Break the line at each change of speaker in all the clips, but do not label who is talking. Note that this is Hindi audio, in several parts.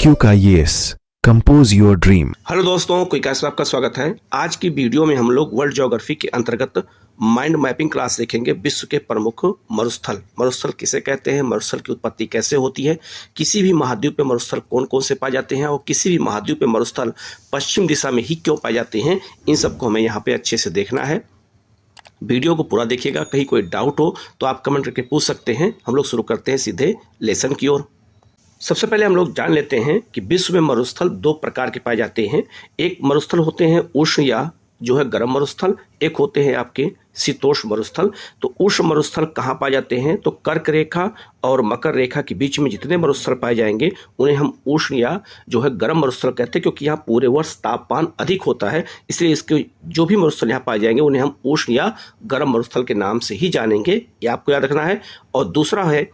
IQ का IAS compose your dream.
Hello दोस्तों, क्विकास में आपका स्वागत है। आज की वीडियो में हम लोग वर्ल्ड ज्योग्राफी के अंतर्गत माइंड मैपिंग क्लास देखेंगे। विश्व के प्रमुख मरुस्थल, मरुस्थल किसे कहते हैं, मरुस्थल की उत्पत्ति कैसे होती है, किसी भी महाद्वीप पे मरुस्थल कौन कौन से पाए जाते हैं और किसी भी महाद्वीप पे मरुस्थल पश्चिम दिशा में ही क्यों पाए जाते हैं, इन सबको हमें यहाँ पे अच्छे से देखना है। वीडियो को पूरा देखिएगा, कहीं कोई डाउट हो तो आप कमेंट करके पूछ सकते हैं। हम लोग शुरू करते हैं सीधे लेसन की ओर। सबसे पहले हम लोग जान लेते हैं कि विश्व में मरुस्थल दो प्रकार के पाए जाते हैं। एक मरुस्थल होते हैं उष्ण या जो है गर्म मरुस्थल, एक होते हैं आपके शीतोष्ण मरुस्थल। तो उष्ण मरुस्थल कहाँ पाए जाते हैं, तो कर्क रेखा और मकर रेखा के बीच में जितने मरुस्थल पाए जाएंगे उन्हें हम उष्ण या जो है गर्म मरुस्थल कहते हैं, क्योंकि यहाँ पूरे वर्ष तापमान अधिक होता है, इसलिए इसके जो भी मरुस्थल यहाँ पाए जाएंगे उन्हें हम उष्ण या गर्म मरुस्थल के नाम से ही जानेंगे, ये आपको याद रखना है। और दूसरा है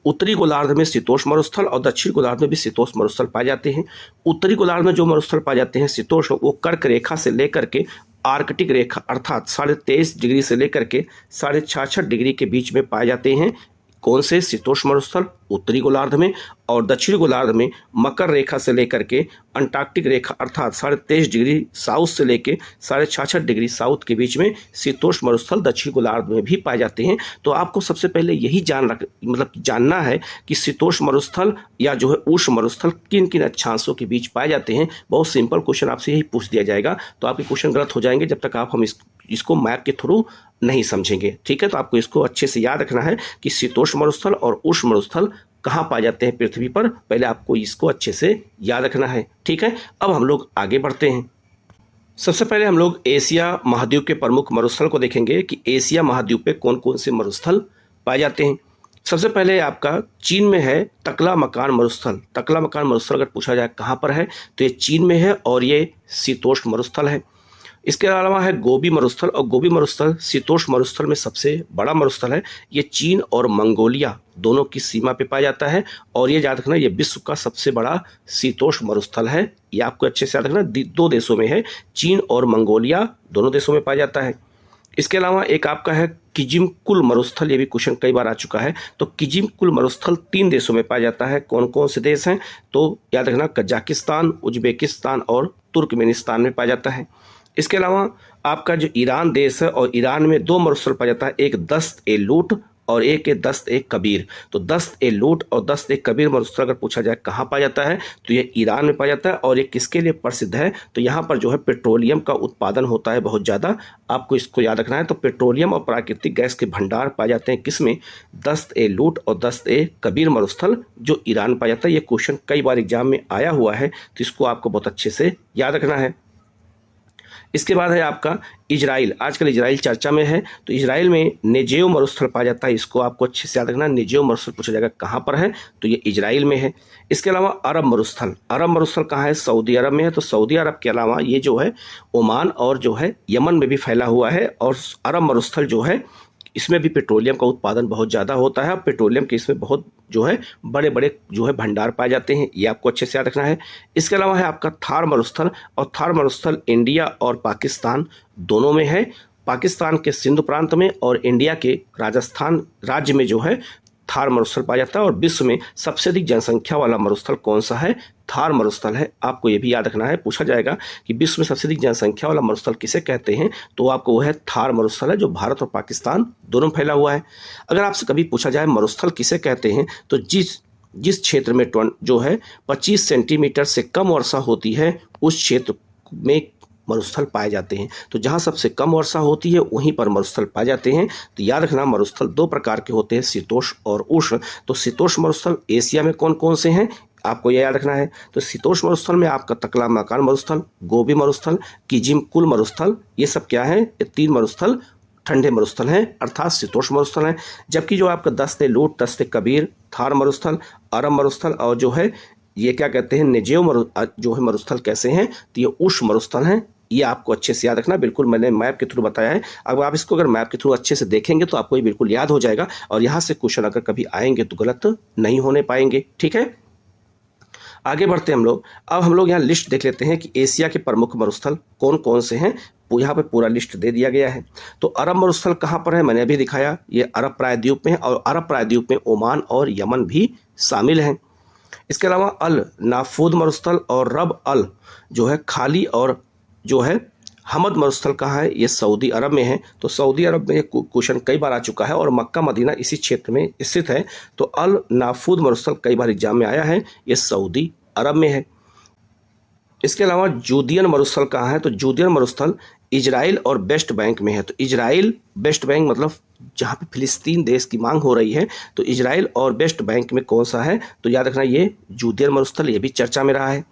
उत्तरी गोलार्ध में शीतोष्ण मरुस्थल और दक्षिण गोलार्ध में भी शीतोष्ण मरुस्थल पाए जाते हैं। उत्तरी गोलार्ध में जो मरुस्थल पाए जाते हैं शीतोष्ण, वो कर्क रेखा से लेकर के आर्कटिक रेखा अर्थात 23.5 डिग्री से लेकर के 66.5 डिग्री के बीच में पाए जाते हैं। कौन से शीतोष्ण मरुस्थल उत्तरी गोलार्ध में, और दक्षिण गोलार्ध में मकर रेखा से लेकर के अंटार्कटिक रेखा अर्थात 23.5 डिग्री साउथ से लेकर 66.5 डिग्री साउथ के बीच में शीतोष्ण मरुस्थल दक्षिण गोलार्ध में भी पाए जाते हैं। तो आपको सबसे पहले यही जानना है कि शीतोष्ण मरुस्थल या जो है उष्ण मरुस्थल किन किन अक्षांशों के बीच पाए जाते हैं। बहुत सिंपल क्वेश्चन आपसे यही पूछ दिया जाएगा, तो आपके क्वेश्चन गलत हो जाएंगे जब तक हम इसको मैप के थ्रू नहीं समझेंगे। ठीक है, तो आपको इसको अच्छे से याद रखना है कि शीतोष्ण मरुस्थल और उष्ण मरुस्थल कहाँ पाए जाते हैं पृथ्वी पर, पहले आपको इसको अच्छे से याद रखना है। ठीक है, अब हम लोग आगे बढ़ते हैं। सबसे पहले हम लोग एशिया महाद्वीप के प्रमुख मरुस्थल को देखेंगे कि एशिया महाद्वीप पे कौन कौन से मरुस्थल पाए जाते हैं। सबसे पहले आपका चीन में है तकला-मकान मरुस्थल। तकला-मकान मरुस्थल अगर पूछा जाए कहाँ पर है, तो ये चीन में है और ये शीतोष्ण मरुस्थल है। इसके अलावा है गोबी मरुस्थल, और गोबी मरुस्थल शीतोष्ण मरुस्थल में सबसे बड़ा मरुस्थल है। ये चीन और मंगोलिया दोनों की सीमा पे पाया जाता है, और ये याद रखना ये विश्व का सबसे बड़ा शीतोष्ण मरुस्थल है। ये आपको अच्छे से याद रखना, दो देशों में है, चीन और मंगोलिया दोनों देशों में पाया जाता है। इसके अलावा एक आपका है किजिमकुल मरुस्थल, ये भी क्वेश्चन कई बार आ चुका है। तो किजिमकुल मरुस्थल 3 देशों में पाया जाता है। कौन कौन से देश हैं, तो याद रखना कजाकिस्तान, उज्बेकिस्तान और तुर्कमेनिस्तान में पाया जाता है। इसके अलावा आपका जो ईरान देश है, और ईरान में 2 मरुस्थल पाया जाता है, एक दस्त-ए-लूट और एक है दस्त-ए-कबीर। तो दस्त-ए-लूट और दस्त-ए-कबीर मरुस्थल अगर पूछा जाए कहाँ पाया जाता है, तो ये ईरान में पाया जाता है। और ये किसके लिए प्रसिद्ध है, तो यहाँ पर जो है पेट्रोलियम का उत्पादन होता है बहुत ज़्यादा, आपको इसको याद रखना है। तो पेट्रोलियम और प्राकृतिक गैस के भंडार पाए जाते हैं किसमें, दस्त-ए-लूट और दस्त-ए-कबीर मरुस्थल जो ईरान पाया जाता है। ये क्वेश्चन कई बार एग्जाम में आया हुआ है, तो इसको आपको बहुत अच्छे से याद रखना है। इसके बाद है आपका इजराइल। आजकल इजराइल चर्चा में है, तो इजराइल में नेजेव मरुस्थल पाया जाता है। इसको आपको अच्छे से याद रखना, नेजेव मरुस्थल पूछा जाएगा कहाँ पर है, तो ये इजराइल में है। इसके अलावा अरब मरुस्थल, अरब मरुस्थल कहाँ है, सऊदी अरब में है। तो सऊदी अरब के अलावा ये जो है ओमान और जो है यमन में भी फैला हुआ है। और अरब मरुस्थल जो है इसमें भी पेट्रोलियम का उत्पादन बहुत ज़्यादा होता है, और पेट्रोलियम के इसमें बहुत जो है बड़े बड़े जो है भंडार पाए जाते हैं, ये आपको अच्छे से याद रखना है। इसके अलावा है आपका थार मरुस्थल, और थार मरुस्थल इंडिया और पाकिस्तान दोनों में है। पाकिस्तान के सिंध प्रांत में और इंडिया के राजस्थान राज्य में जो है थार मरुस्थल पाया जाता है। और विश्व में सबसे अधिक जनसंख्या वाला मरुस्थल कौन सा है, थार मरुस्थल है। आपको ये भी याद रखना है, पूछा जाएगा कि विश्व में सबसे अधिक जनसंख्या वाला मरुस्थल किसे कहते हैं, तो आपको वो है थार मरुस्थल है, जो भारत और पाकिस्तान दोनों में फैला हुआ है। अगर आपसे कभी पूछा जाए मरुस्थल किसे कहते हैं, तो जिस क्षेत्र में जो है 25 सेंटीमीटर से कम वर्षा होती है उस क्षेत्र में मरुस्थल पाए जाते हैं। तो जहाँ सबसे कम वर्षा होती है वहीं पर मरुस्थल पाए जाते हैं। तो याद रखना मरुस्थल 2 प्रकार के होते हैं, शीतोष्ण और उष्ण। तो शीतोष्ण मरुस्थल एशिया में कौन कौन से हैं, आपको यह याद रखना है। तो शीतोष्ण मरुस्थल में आपका तकला-मकान मरुस्थल, गोबी मरुस्थल, किजिमकुल मरुस्थल, ये सब क्या है, ये 3 मरुस्थल ठंडे मरुस्थल हैं अर्थात शीतोष्ण मरुस्थल हैं। जबकि जो आपका दस्त-ए-लूट, दस्त-ए-कबीर, थार मरुस्थल, अरब मरुस्थल और जो है ये क्या कहते हैं नेजेव जो है मरुस्थल कैसे हैं, तो ये उष्ण मरुस्थल हैं। ये आपको अच्छे से याद रखना, बिल्कुल मैंने मैप के थ्रू बताया है। अब आप इसको अगर मैप के थ्रू अच्छे से देखेंगे तो आपको ये बिल्कुल याद हो जाएगा, और यहाँ से क्वेश्चन अगर कभी आएंगे तो गलत नहीं होने पाएंगे। ठीक है, आगे बढ़ते हैं हम लोग। अब हम लोग यहाँ लिस्ट देख लेते हैं कि एशिया के प्रमुख मरुस्थल कौन कौन से हैं। यहाँ पे पूरा लिस्ट दे दिया गया है। तो अरब मरुस्थल कहाँ पर है, मैंने अभी दिखाया, ये अरब प्रायद्वीप में है, और अरब प्रायद्वीप में ओमान और यमन भी शामिल हैं। इसके अलावा अल नाफूद मरुस्थल और रब अल जो है खाली और जो है हमद मरुस्थल कहाँ है, ये सऊदी अरब में है। तो सऊदी अरब में ये क्वेश्चन कई बार आ चुका है और मक्का मदीना इसी क्षेत्र में स्थित है। तो अल नाफूद मरुस्थल कई बार एग्जाम में आया है, ये सऊदी अरब में है। इसके अलावा जूदियन मरुस्थल कहाँ है, तो जूदियन मरुस्थल इजराइल और वेस्ट बैंक में है। तो इजराइल वेस्ट बैंक मतलब जहाँ पे फिलिस्तीन देश की मांग हो रही है, तो इजराइल और वेस्ट बैंक में कौन सा है, तो याद रखना ये जूदियन मरुस्थल, ये भी चर्चा में रहा है।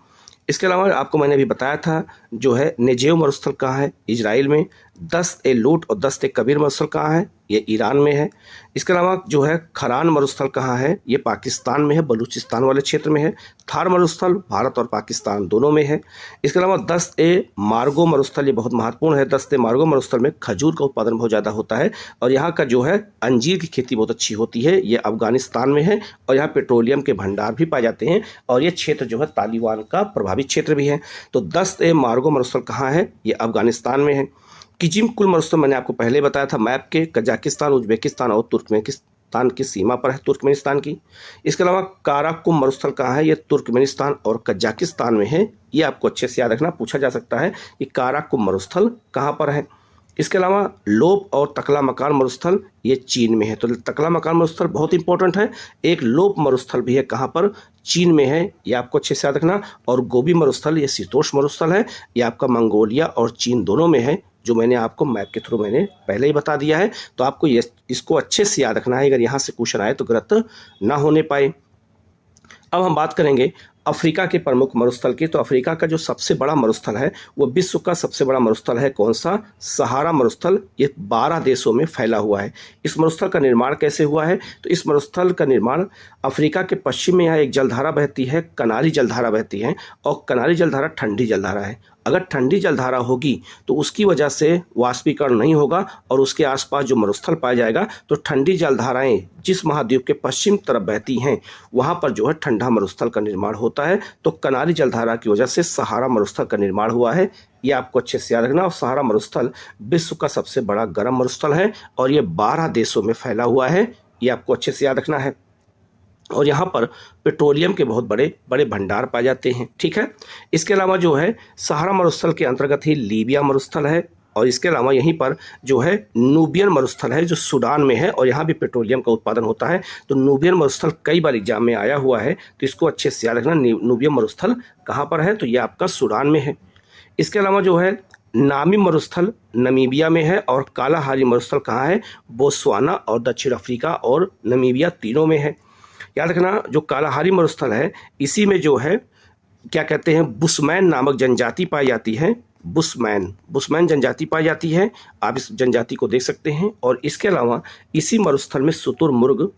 इसके अलावा आपको मैंने अभी बताया था जो है नेजेव मरुस्थल कहाँ है, इजराइल में। दस्त ए लूट और दस्त ए कबीर मरुस्थल कहाँ है, ये ईरान में है। इसके अलावा जो है खरान मरुस्थल कहाँ है, ये पाकिस्तान में है, बलूचिस्तान वाले क्षेत्र में है। थार मरुस्थल भारत और पाकिस्तान दोनों में है। इसके अलावा दस्त ए मार्गो मरुस्थल, ये बहुत महत्वपूर्ण है। दस्त ए मार्गो मरुस्थल में खजूर का उत्पादन बहुत ज़्यादा होता है और यहाँ का जो है अंजीर की खेती बहुत अच्छी होती है, ये अफगानिस्तान में है। और यहाँ पेट्रोलियम के भंडार भी पाए जाते हैं और ये क्षेत्र जो है तालिबान का प्रभावित क्षेत्र भी है। तो दस्त ए मार्गो मरुस्थल कहाँ है, ये अफगानिस्तान में है। किजिम कुल मरुस्थल मैंने आपको पहले बताया था मैप के, कजाकिस्तान, उज्बेकिस्तान और तुर्कमेनिस्तान की सीमा पर है, तुर्कमेनिस्तान की। इसके अलावा काराकुम मरुस्थल कहाँ है, ये तुर्कमेनिस्तान और कजाकिस्तान में है। ये आपको अच्छे से याद रखना, पूछा जा सकता है कि काराकुम मरुस्थल कहाँ पर है। इसके अलावा लोप और तकला मकान मरुस्थल ये चीन में है। तो तकला मकान मरुस्थल बहुत इंपॉर्टेंट है। एक लोप मरुस्थल भी है, कहाँ पर, चीन में है, ये आपको अच्छे से याद रखना। और गोबी मरुस्थल ये शीतोष्ण मरुस्थल है, ये आपका मंगोलिया और चीन दोनों में है, जो मैंने आपको मैप के थ्रू मैंने पहले ही बता दिया है। तो आपको ये इसको अच्छे से याद रखना है, अगर यहाँ से क्वेश्चन आए तो गलत ना होने पाए। अब हम बात करेंगे अफ्रीका के प्रमुख मरुस्थल की। तो अफ्रीका का जो सबसे बड़ा मरुस्थल है वो विश्व का सबसे बड़ा मरुस्थल है, कौन सा, सहारा मरुस्थल। ये 12 देशों में फैला हुआ है। इस मरुस्थल का निर्माण कैसे हुआ है, तो इस मरुस्थल का निर्माण अफ्रीका के पश्चिम में यहाँ एक जलधारा बहती है, कनारी जलधारा बहती है। और कनारी जलधारा ठंडी जलधारा है। अगर ठंडी जलधारा होगी तो उसकी वजह से वाष्पीकरण नहीं होगा और उसके आसपास जो मरुस्थल पाया जाएगा, तो ठंडी जलधाराएं जिस महाद्वीप के पश्चिम तरफ बहती हैं वहां पर जो है ठंडा मरुस्थल का निर्माण होता है। तो कनारी जलधारा की वजह से सहारा मरुस्थल का निर्माण हुआ है, ये आपको अच्छे से याद रखना। और सहारा मरुस्थल विश्व का सबसे बड़ा गर्म मरुस्थल है और ये 12 देशों में फैला हुआ है, ये आपको अच्छे से याद रखना है। और यहाँ पर पेट्रोलियम के बहुत बड़े बड़े भंडार पाए जाते हैं, ठीक है। इसके अलावा जो है सहारा मरुस्थल के अंतर्गत ही लीबिया मरुस्थल है। और इसके अलावा यहीं पर जो है नूबियन मरुस्थल है, जो सूडान में है और यहाँ भी पेट्रोलियम का उत्पादन होता है। तो नूबियन मरुस्थल कई बार एग्जाम में आया हुआ है, तो इसको अच्छे से याद रखना। नूबियन मरुस्थल कहाँ पर है, तो ये आपका सूडान में है। इसके अलावा जो है नामी मरुस्थल नमीबिया में है और कालाहारी मरुस्थल कहाँ है, बोत्सवाना और दक्षिण अफ्रीका और नमीबिया तीनों में है। याद रखना जो कालाहारी मरुस्थल है इसी में जो है क्या कहते हैं, बुशमैन नामक जनजाति पाई जाती है। बुशमैन जनजाति पाई जाती है, आप इस जनजाति को देख सकते हैं। और इसके अलावा इसी मरुस्थल में शुतुरमुर्ग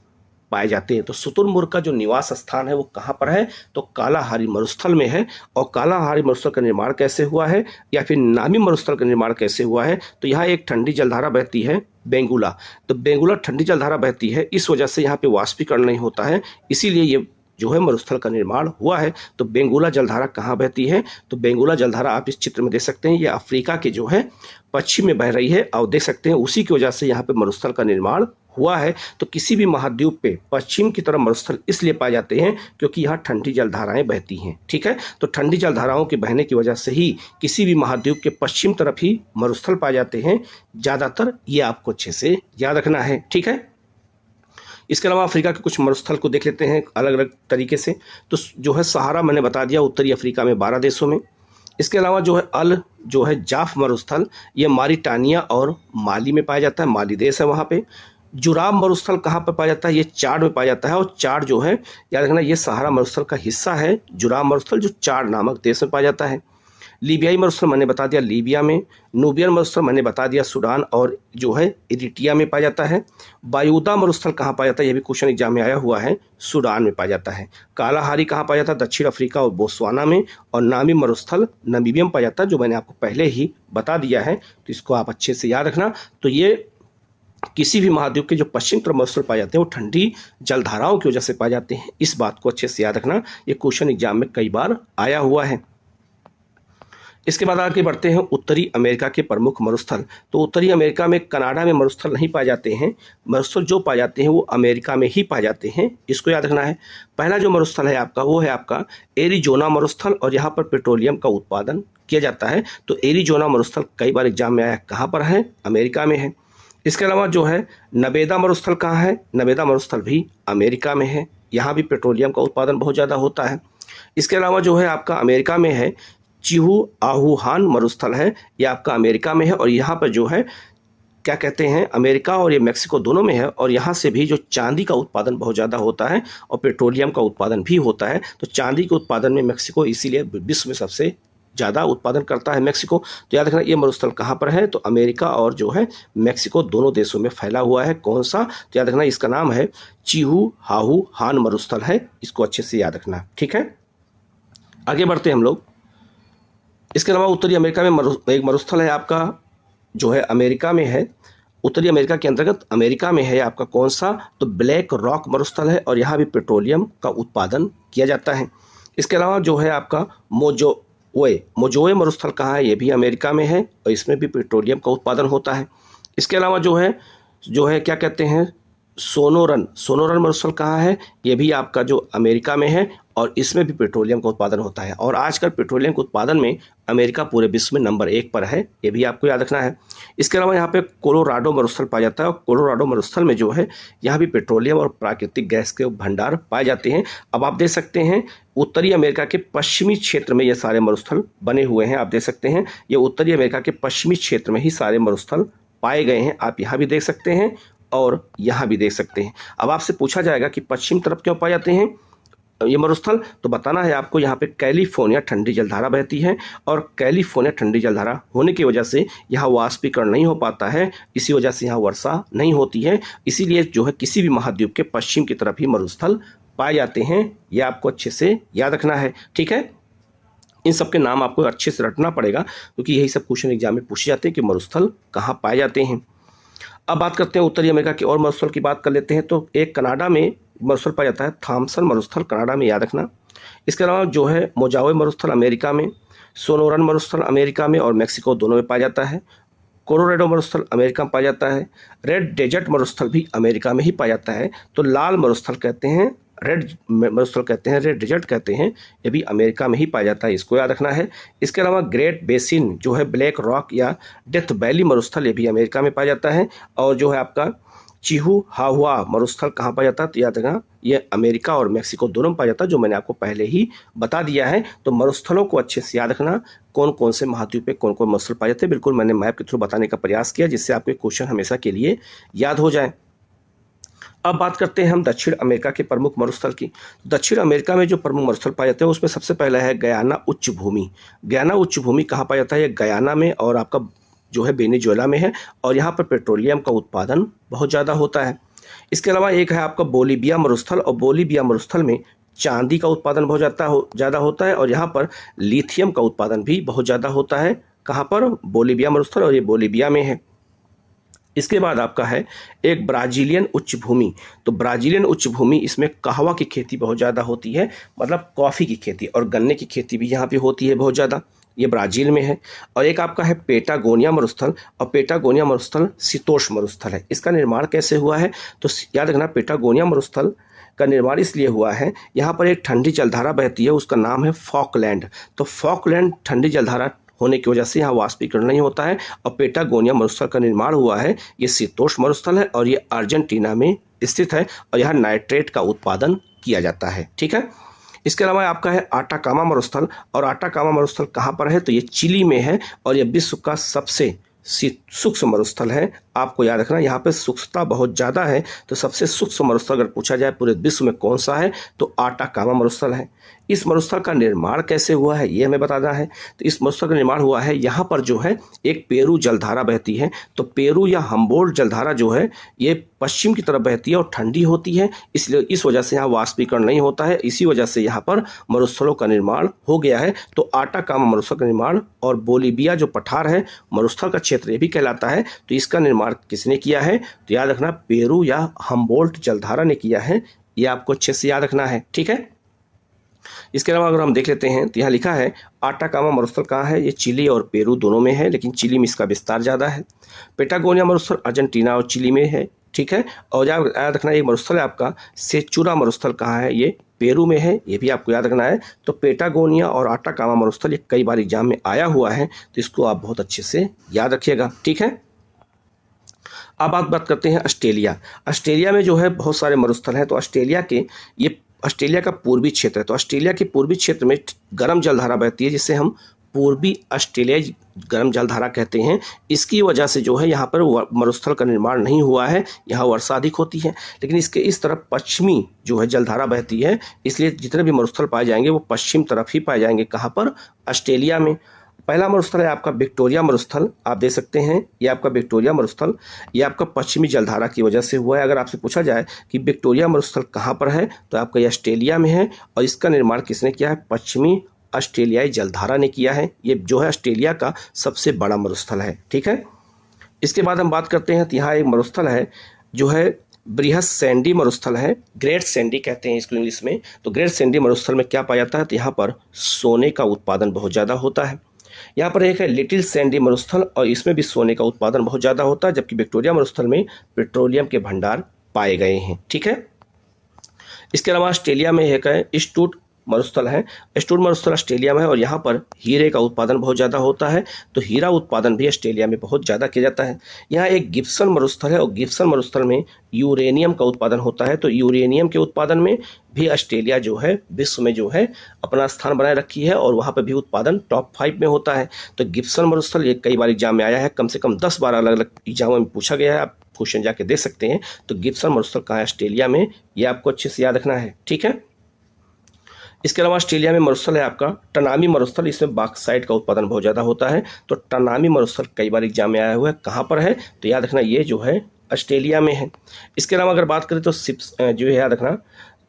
पाए जाते हैं। तो शुतुरमुर्ग का जो निवास स्थान है वो कहाँ पर है, तो कालाहारी मरुस्थल में है। और कालाहारी मरुस्थल का निर्माण कैसे हुआ है, या फिर नामी मरुस्थल का निर्माण कैसे हुआ है, तो यहाँ एक ठंडी जलधारा बहती है, बेंगुला। तो बेंगुला ठंडी जलधारा बहती है, इस वजह से यहाँ पे वाष्पीकरण नहीं होता है, इसीलिए ये जो है मरुस्थल का निर्माण हुआ है। तो बेंगुला जलधारा कहाँ बहती है, तो बेंगुला जलधारा आप इस चित्र में देख सकते हैं, ये अफ्रीका के जो है पश्चिम में बह रही है और देख सकते हैं उसी की वजह से यहाँ पे मरुस्थल का निर्माण हुआ है। तो किसी भी महाद्वीप पे पश्चिम की तरफ मरुस्थल इसलिए पाए जाते हैं क्योंकि यहाँ ठंडी जलधाराएं बहती हैं, ठीक है। तो ठंडी जलधाराओं के बहने की वजह से ही किसी भी महाद्वीप के पश्चिम तरफ ही मरुस्थल पाए जाते हैं ज़्यादातर, ये आपको अच्छे से याद रखना है, ठीक है। इसके अलावा अफ्रीका के कुछ मरुस्थल को देख लेते हैं अलग अलग तरीके से। तो जो है सहारा मैंने बता दिया, उत्तरी अफ्रीका में 12 देशों में। इसके अलावा जो है अल जो है जाफ मरुस्थल, ये मारिटानिया और माली में पाया जाता है, माली देश है वहाँ पे। जुराब मरुस्थल कहाँ पर पाया जाता है, ये चाड में पाया जाता है। और चाड जो है याद रखना ये सहारा मरुस्थल का हिस्सा है, जुराब मरुस्थल जो चाड नामक देश में पाया जाता है। लीबियाई मरुस्थल मैंने बता दिया लीबिया में। नूबियन मरुस्थल मैंने बता दिया सूडान और जो है इरिट्रिया में पाया जाता है। बायूदा मरुस्थल कहाँ पाया जाता है, ये भी क्वेश्चन एग्जाम में आया हुआ है, सूडान में पाया जाता है। कालाहारी कहाँ पाया जाता है, दक्षिण अफ्रीका और बोत्सवाना में। और नामी मरुस्थल नमीबिया में पाया जाता है, जो मैंने आपको पहले ही बता दिया है, तो इसको आप अच्छे से याद रखना। तो ये किसी भी महाद्वीप के जो पश्चिम तरफ मरुस्थल पाए जाते हैं वो ठंडी जलधाराओं की वजह से पाए जाते हैं, इस बात को अच्छे से याद रखना, ये क्वेश्चन एग्जाम में कई बार आया हुआ है। इसके बाद आगे बढ़ते हैं उत्तरी अमेरिका के प्रमुख मरुस्थल। तो उत्तरी अमेरिका में कनाडा में मरुस्थल नहीं पाए जाते हैं, मरुस्थल जो पाए जाते हैं वो अमेरिका में ही पाए जाते हैं, इसको याद रखना है। पहला जो मरुस्थल है आपका वो है आपका एरिजोना मरुस्थल, और यहाँ पर पेट्रोलियम का उत्पादन किया जाता है। तो एरिजोना मरुस्थल कई बार एग्जाम में आया, कहाँ पर है? अमेरिका में है। इसके अलावा जो है नवेदा मरुस्थल कहाँ है? नवेदा मरुस्थल भी अमेरिका में है, यहाँ भी पेट्रोलियम का उत्पादन बहुत ज़्यादा होता है। इसके अलावा जो है आपका अमेरिका में है चिहुआहुआन मरुस्थल है, ये आपका अमेरिका में है, और यहाँ पर जो है क्या कहते हैं, अमेरिका और ये मेक्सिको दोनों में है, और यहाँ से भी जो चांदी का उत्पादन बहुत ज़्यादा होता है और पेट्रोलियम का उत्पादन भी होता है। तो चांदी के उत्पादन में मेक्सिको इसीलिए विश्व में सबसे ज़्यादा उत्पादन करता है मेक्सिको। तो याद रखना ये मरुस्थल कहाँ पर है? तो अमेरिका और जो है मेक्सिको दोनों देशों में फैला हुआ है। कौन सा? तो याद रखना इसका नाम है चिहुआहुआन मरुस्थल है, इसको अच्छे से याद रखना, ठीक है। आगे बढ़ते हैं हम लोग। इसके अलावा उत्तरी अमेरिका में एक मरुस्थल है आपका जो है अमेरिका में है, उत्तरी अमेरिका के अंतर्गत अमेरिका में है आपका कौन सा? तो ब्लैक रॉक मरुस्थल है, और यहाँ भी पेट्रोलियम का उत्पादन किया जाता है। इसके अलावा जो है आपका मोजोए मरुस्थल कहाँ है? ये भी अमेरिका में है, और इसमें भी पेट्रोलियम का उत्पादन होता है। इसके अलावा जो है क्या कहते हैं, सोनोरन मरुस्थल कहाँ है? ये भी आपका जो अमेरिका में है, और इसमें भी पेट्रोलियम का उत्पादन होता है। और आजकल पेट्रोलियम के उत्पादन में अमेरिका पूरे विश्व में नंबर 1 पर है, ये भी आपको याद रखना है। इसके अलावा यहाँ पे कोलोराडो मरुस्थल पाया जाता है, और कोलोराडो मरुस्थल में जो है यहाँ भी पेट्रोलियम और प्राकृतिक गैस के भंडार पाए जाते हैं। अब आप देख सकते हैं उत्तरी अमेरिका के पश्चिमी क्षेत्र में ये सारे मरुस्थल बने हुए हैं, आप देख सकते हैं ये उत्तरी अमेरिका के पश्चिमी क्षेत्र में ही सारे मरुस्थल पाए गए हैं। आप यहाँ भी देख सकते हैं और यहाँ भी देख सकते हैं। अब आपसे पूछा जाएगा कि पश्चिम तरफ क्यों पाए जाते हैं ये मरुस्थल, तो बताना है आपको यहाँ पे कैलिफोर्निया ठंडी जलधारा बहती है, और कैलिफोर्निया ठंडी जलधारा होने की वजह से यहाँ वाष्पीकरण नहीं हो पाता है, इसी वजह से यहाँ वर्षा नहीं होती है, इसीलिए जो है किसी भी महाद्वीप के पश्चिम की तरफ ही मरुस्थल पाए जाते हैं। ये आपको अच्छे से याद रखना है, ठीक है। इन सब के नाम आपको अच्छे से रटना पड़ेगा, क्योंकि यही सब क्वेश्चन एग्जाम में पूछे जाते हैं कि मरुस्थल कहाँ पाए जाते हैं। अब बात करते हैं उत्तरी अमेरिका की और मरुस्थल की बात कर लेते हैं। तो एक कनाडा में मरुस्थल पाया जाता है, थॉम्सन मरुस्थल कनाडा में, याद रखना। इसके अलावा जो है मोजावे मरुस्थल अमेरिका में, सोनोरन मरुस्थल अमेरिका में और मेक्सिको दोनों में पाया जाता है। कोलोराडो मरुस्थल अमेरिका में पाया जाता है। रेड डेजर्ट मरुस्थल भी अमेरिका में ही पाया जाता है। तो लाल मरुस्थल कहते हैं, रेड मरुस्थल कहते हैं, रेड डेजर्ट कहते हैं, ये भी अमेरिका में ही पाया जाता है, इसको याद रखना है। इसके अलावा ग्रेट बेसिन जो है ब्लैक रॉक या डेथ वैली मरुस्थल, ये भी अमेरिका में पाया जाता है। और जो है आपका चिहुआहुआ मरुस्थल कहाँ पाया जाता है? तो याद रखना ये अमेरिका और मेक्सिको दोनों में पाया जाता है, जो मैंने आपको पहले ही बता दिया है। तो मरुस्थलों को अच्छे से याद रखना, कौन कौन से महाद्वीप पे कौन कौन मरुस्थल पाए जाते हैं, बिल्कुल मैंने मैप के थ्रू बताने का प्रयास किया, जिससे आपके क्वेश्चन हमेशा के लिए याद हो जाए। अब बात करते हैं हम दक्षिण अमेरिका के प्रमुख मरुस्थल की। दक्षिण अमेरिका में जो प्रमुख मरुस्थल पाए जाते हैं उसमें सबसे पहला है गयाना उच्च भूमि। गयाना उच्च भूमि कहाँ पाया जाता है? ये गयाना में और आपका जो है वेनेजुएला में है, और यहाँ पर पेट्रोलियम का उत्पादन बहुत ज़्यादा होता है। इसके अलावा एक है आपका बोलिविया मरुस्थल, और बोलिविया मरुस्थल में चांदी का उत्पादन बहुत ज़्यादा होता है, और यहाँ पर लिथियम का उत्पादन भी बहुत ज़्यादा होता है। कहाँ पर? बोलिविया मरुस्थल, और ये बोलिविया में है। इसके बाद आपका है एक ब्राजीलियन उच्च भूमि। तो ब्राजीलियन उच्च भूमि, इसमें कहवा की खेती बहुत ज़्यादा होती है, मतलब कॉफ़ी की खेती, और गन्ने की खेती भी यहाँ पे होती है बहुत ज़्यादा, ये ब्राज़ील में है। और एक आपका है पेटागोनिया मरुस्थल, और पेटागोनिया मरुस्थल शीतोष्ण मरुस्थल है। इसका निर्माण कैसे हुआ है? तो याद रखना पेटागोनिया मरुस्थल का निर्माण इसलिए हुआ है, यहाँ पर एक ठंडी जलधारा बहती है, उसका नाम है फॉकलैंड। तो फॉकलैंड ठंडी जलधारा होने की वजह से यहाँ वाष्पीकरण नहीं होता है, और पेटागोनिया मरुस्थल का निर्माण हुआ है। ये शीतोष्ण मरुस्थल है, और ये अर्जेंटीना में स्थित है, और यहाँ नाइट्रेट का उत्पादन किया जाता है, ठीक है। इसके अलावा आपका है आटाकामा मरुस्थल, और आटाकामा मरुस्थल कहाँ पर है? तो ये चिली में है, और ये विश्व का सबसे सूक्ष्म मरुस्थल है। आपको याद रखना यहाँ पे सूक्ष्मता बहुत ज़्यादा है, तो सबसे सूक्ष्म मरुस्थल अगर पूछा जाए पूरे विश्व में कौन सा है, तो आटाकामा मरुस्थल है। इस मरुस्थल का निर्माण कैसे हुआ है ये हमें बताना है। तो इस मरुस्थल का निर्माण हुआ है, यहाँ पर जो है एक पेरू जलधारा बहती है। तो पेरू या हम्बोल्ट जलधारा जो है ये पश्चिम की तरफ बहती है और ठंडी होती है, इसलिए इस वजह से यहाँ वाष्पीकरण नहीं होता है, इसी वजह से यहाँ पर मरुस्थलों का निर्माण हो गया है। तो आटाकामा मरुस्थल का निर्माण, और बोलिविया जो पठार है मरुस्थल का क्षेत्र ये भी कहलाता है, तो इसका निर्माण किसने किया है? तो याद रखना पेरू या हम्बोल्ट जलधारा ने किया है, ये आपको अच्छे से याद रखना है, ठीक है। इसके अलावा अगर हम देख लेते हैं तो यहाँ लिखा है आटाकामा मरुस्थल कहाँ है, ये चिली और पेरू दोनों में है, लेकिन चिली में इसका विस्तार ज़्यादा है। पेटागोनिया मरुस्थल अर्जेंटीना और चिली में है, ठीक है। और याद रखना ये मरुस्थल है आपका सेचुरा मरुस्थल कहाँ है, ये पेरू में है, ये भी आपको याद रखना है। तो पेटागोनिया और आटाकामा मरुस्थल ये कई बार एग्जाम में आया हुआ है, तो इसको आप बहुत अच्छे से याद रखिएगा, ठीक है। अब बात करते हैं ऑस्ट्रेलिया। ऑस्ट्रेलिया में जो है बहुत सारे मरुस्थल हैं। तो ऑस्ट्रेलिया का पूर्वी क्षेत्र है। तो ऑस्ट्रेलिया के पूर्वी क्षेत्र में गर्म जलधारा बहती है, जिसे हम पूर्वी ऑस्ट्रेलियाई गर्म जलधारा कहते हैं। इसकी वजह से जो है यहाँ पर मरुस्थल का निर्माण नहीं हुआ है, यहाँ वर्षा अधिक होती है। लेकिन इसके इस तरफ पश्चिमी जो है जलधारा बहती है, इसलिए जितने भी मरुस्थल पाए जाएंगे वो पश्चिम तरफ ही पाए जाएंगे। कहाँ पर? ऑस्ट्रेलिया में। पहला मरुस्थल है आपका विक्टोरिया मरुस्थल, आप देख सकते हैं ये आपका विक्टोरिया मरुस्थल, ये आपका पश्चिमी जलधारा की वजह से हुआ है। अगर आपसे पूछा जाए कि विक्टोरिया मरुस्थल कहाँ पर है, तो आपका ये ऑस्ट्रेलिया में है, और इसका निर्माण किसने किया है? पश्चिमी ऑस्ट्रेलियाई जलधारा ने किया है। ये जो है ऑस्ट्रेलिया का सबसे बड़ा मरुस्थल है, ठीक है। इसके बाद हम बात करते हैं तो यहाँ एक मरुस्थल है जो है बृहत सैंडी मरुस्थल है, ग्रेट सैंडी कहते हैं इसको इंग्लिश में। तो ग्रेट सैंडी मरुस्थल में क्या पाया जाता है? तो यहाँ पर सोने का उत्पादन बहुत ज़्यादा होता है। यहाँ पर एक है लिटिल सैंडी मरुस्थल, और इसमें भी सोने का उत्पादन बहुत ज़्यादा होता है, जबकि विक्टोरिया मरुस्थल में पेट्रोलियम के भंडार पाए गए हैं, ठीक है। इसके अलावा ऑस्ट्रेलिया में एक है स्टूट मरुस्थल है। स्टूट मरुस्थल ऑस्ट्रेलिया में है, और यहाँ पर हीरे का उत्पादन बहुत ज़्यादा होता है। तो हीरा उत्पादन भी ऑस्ट्रेलिया में बहुत ज़्यादा किया जाता है। यहाँ एक गिब्सन मरुस्थल है, और गिब्सन मरुस्थल में यूरेनियम का उत्पादन होता है। तो यूरेनियम के उत्पादन में भी ऑस्ट्रेलिया जो है विश्व में जो है अपना स्थान बनाए रखी है, और वहाँ पर भी उत्पादन टॉप 5 में होता है। तो गिब्सन मरुस्थल ये कई बार एग्जाम में आया है, कम से कम 10 बार अलग अलग एग्जामों में पूछा गया है, आप क्वेश्चन जाके देख सकते हैं। तो गिब्सन मरुस्थल कहाँ है? ऑस्ट्रेलिया में। ये आपको अच्छे से याद रखना है, ठीक है। इसके अलावा ऑस्ट्रेलिया में मरुस्थल है आपका टनामी मरुस्थल, इसमें बॉक्साइट का उत्पादन बहुत ज़्यादा होता है। तो टनामी मरुस्थल कई बार एग्जाम में आया हुआ है, कहाँ पर है? तो याद रखना ये जो है ऑस्ट्रेलिया में है। इसके अलावा अगर बात करें तो जो है याद रखना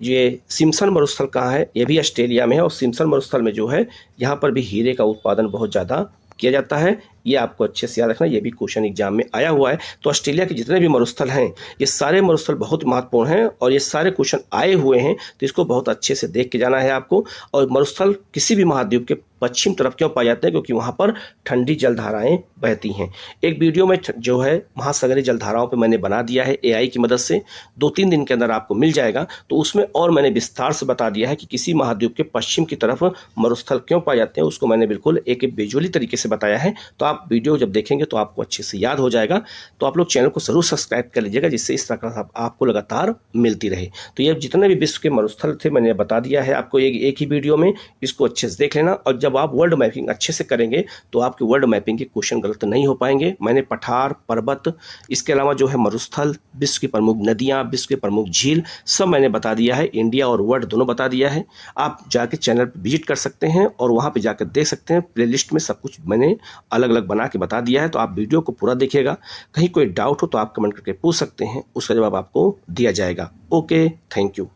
ये सिम्सन मरुस्थल कहाँ है? ये भी ऑस्ट्रेलिया में है, और सिम्सन मरुस्थल में जो है यहाँ पर भी हीरे का उत्पादन बहुत ज़्यादा किया जाता है। ये आपको अच्छे से याद रखना, ये भी क्वेश्चन एग्जाम में आया हुआ है। तो ऑस्ट्रेलिया के जितने भी मरुस्थल हैं, ये सारे मरुस्थल बहुत महत्वपूर्ण हैं, और ये सारे क्वेश्चन आए हुए हैं, तो इसको बहुत अच्छे से देख के जाना है आपको। और मरुस्थल किसी भी महाद्वीप के पश्चिम तरफ क्यों पाए जाते हैं? क्योंकि वहाँ पर ठंडी जलधाराएं बहती हैं। एक वीडियो में जो है महासागरीय जलधाराओं पर मैंने बना दिया है AI की मदद से, 2-3 दिन के अंदर आपको मिल जाएगा। तो उसमें और मैंने विस्तार से बता दिया है कि किसी महाद्वीप के पश्चिम की तरफ मरुस्थल क्यों पाए जाते हैं, उसको मैंने बिल्कुल एक विजुअली तरीके से बताया है। तो आप वीडियो जब देखेंगे तो आपको अच्छे से याद हो जाएगा। तो आप लोग चैनल को जरूर सब्सक्राइब कर लीजिएगा, जिससे इस तरह का आपको लगातार मिलती रहे। तो ये जितने भी विश्व के मरुस्थल थे मैंने बता दिया है आपको एक ही वीडियो में, इसको अच्छे से देख लेना। और जब आप वर्ल्ड मैपिंग अच्छे से करेंगे तो आपके वर्ल्ड मैपिंग के क्वेश्चन गलत नहीं हो पाएंगे। मैंने पठार, पर्वत, इसके अलावा जो है मरुस्थल, विश्व की प्रमुख नदियाँ, विश्व की प्रमुख झील, सब मैंने बता दिया है। इंडिया और वर्ल्ड दोनों बता दिया है। आप जाके चैनल पर विजिट कर सकते हैं, और वहाँ पर जाकर देख सकते हैं। प्लेलिस्ट में सब कुछ मैंने अलग अलग बना के बता दिया है। तो आप वीडियो को पूरा देखिएगा। कहीं कोई डाउट हो तो आप कमेंट करके पूछ सकते हैं, उसका जवाब आपको दिया जाएगा। Okay, thank you.